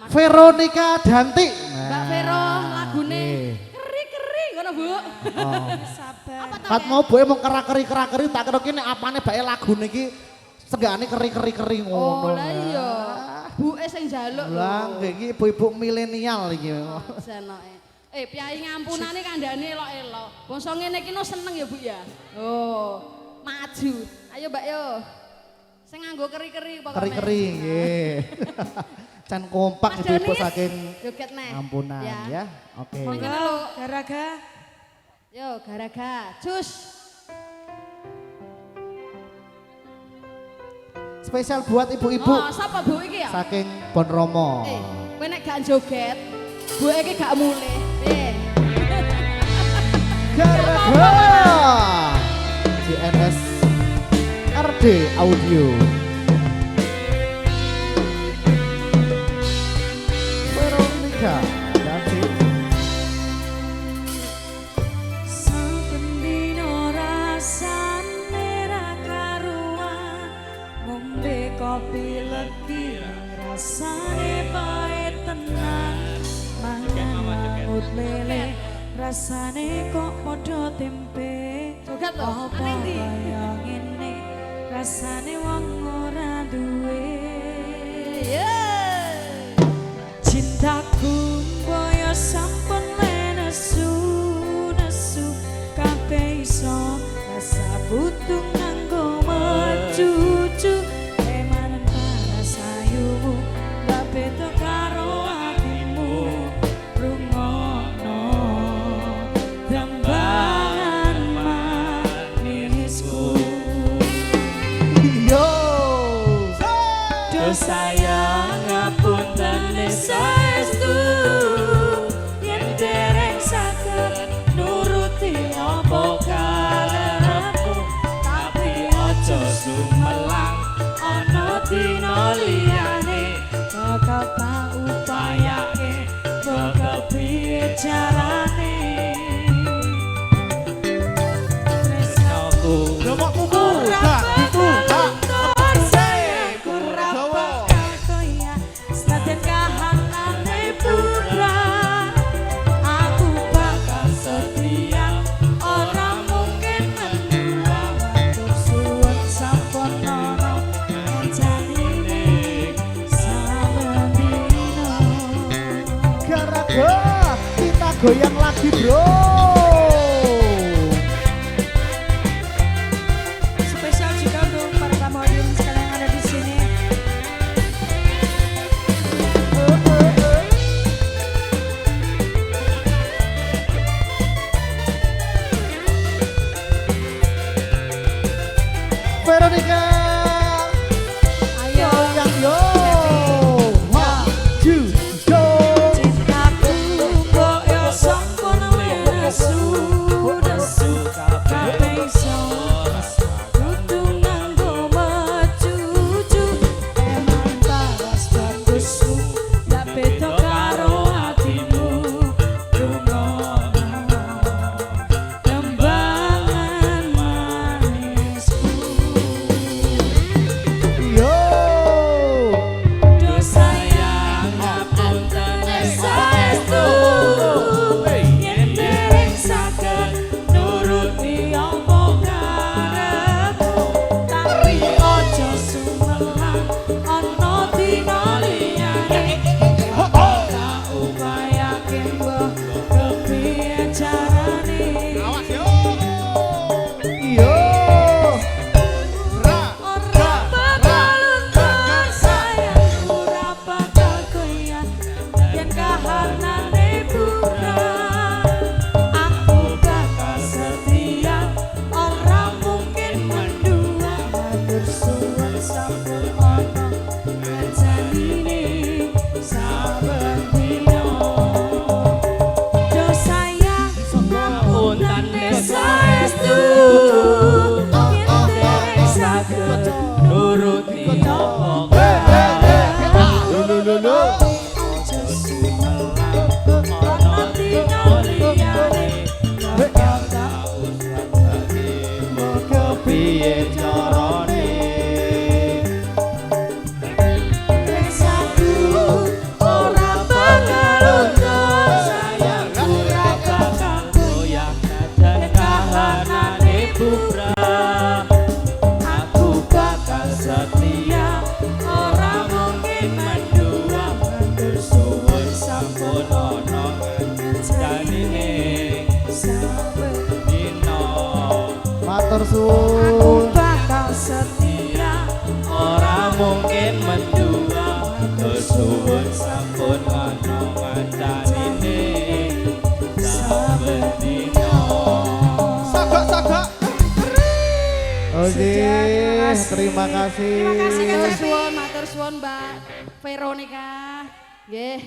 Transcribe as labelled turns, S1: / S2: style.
S1: Veronica Danti.
S2: Mbak Vero lagune keri-keri ngono Bu.
S3: Sabar.
S1: Kat mau Bu mau kerak-keri tak kira kene apane bae lagune iki senggane keri-keri ngono.
S2: Oh lah iya. Bu sing njaluk lho.
S1: Lah nggih iki ibu-ibu milenial iki.
S2: Senoke. Piyai ngampunane kandhane elok-elok. Bangsa ngene iki no seneng ya Bu ya. Oh, maju. Ayo Mbak yo. Sing nganggo keri-keri pokoknya.
S1: Keri-keri nggih. Can kompak ibu-ibu saking
S2: joget neh.
S1: ampunan ya. Oke.
S3: Monggo Garaga.
S2: Yo Garaga. Cus.
S1: Spesial buat ibu-ibu.
S2: Oh, sapa Bu iki ya?
S1: Saking Bon Romo.
S2: Kowe nek gak joget, Bu iki gak mulih. Piye?
S1: Garaga. GNS RD Audio. Veronica Danti.
S3: Saben dino rasane ra karuan, ngombe kopi legi rasane pahit tenan, mangan mangut lele rasane kok padha tempe.
S2: Joget lho,
S3: Apa
S2: aneh ndi?
S3: kaya ngene rasane wong ora duwe. Cintaku boyo sampun nesu kabeh iso rasa butuh nganggo mecucu emanen parasayumu gak beda karo atimu rungono tembangan manisku.
S1: Yo.
S3: Sayang ngapunten saestu yen dereng saged nuruti apa karepmu, tapi aja sumelang ana dina liyane bakal tak upayake bakal piye carane. Tresnaku
S1: Ora dibuka. Kita goyang lagi bro.
S3: Spesial juga untuk para tamu hadirin sekalian yang ada di sini.
S1: Veronica.
S3: Ayo
S1: Yang yo. 1, 2, go.
S3: cintaku koyo sampun nesu kabeh iso kudu nganggo mecucu emang paras bagusmu gak beda karo atimu rungono tembangan manisku.
S1: Yo.
S3: Sayang ngapunten saestu yen dereng saged nuruti apa karepmu, tapi aja sumelang ana dina liyane tak upayake mbah kepiye carane.
S1: Yo.
S3: Ora bakal luntur sayang, ora bakal goyang yen kahanane bukan. Aku bakal setia, ora mungkin mendua. Matur suwun sampun ana janine saben dina. Do sayang ngapunten saestu yen dereng saged nuruti apa
S1: Lo.
S3: aja sumelang ana dina liyane bakal tak
S1: Kepiye carane.
S3: resaku ora
S4: setia ora mungkin mendua matur suwun sampun ana janine saben dina
S1: Matur
S3: Aku
S1: suwun.
S3: bakal setia.
S4: ora mungkin mendua matur suwun sampun ana janine saben dina
S1: Sagak. Oke, terima kasih.
S3: Terima kasih, Kak
S2: Matur
S3: Cepi.
S2: suwun, matur suwun Mbak Veronica. Nggih.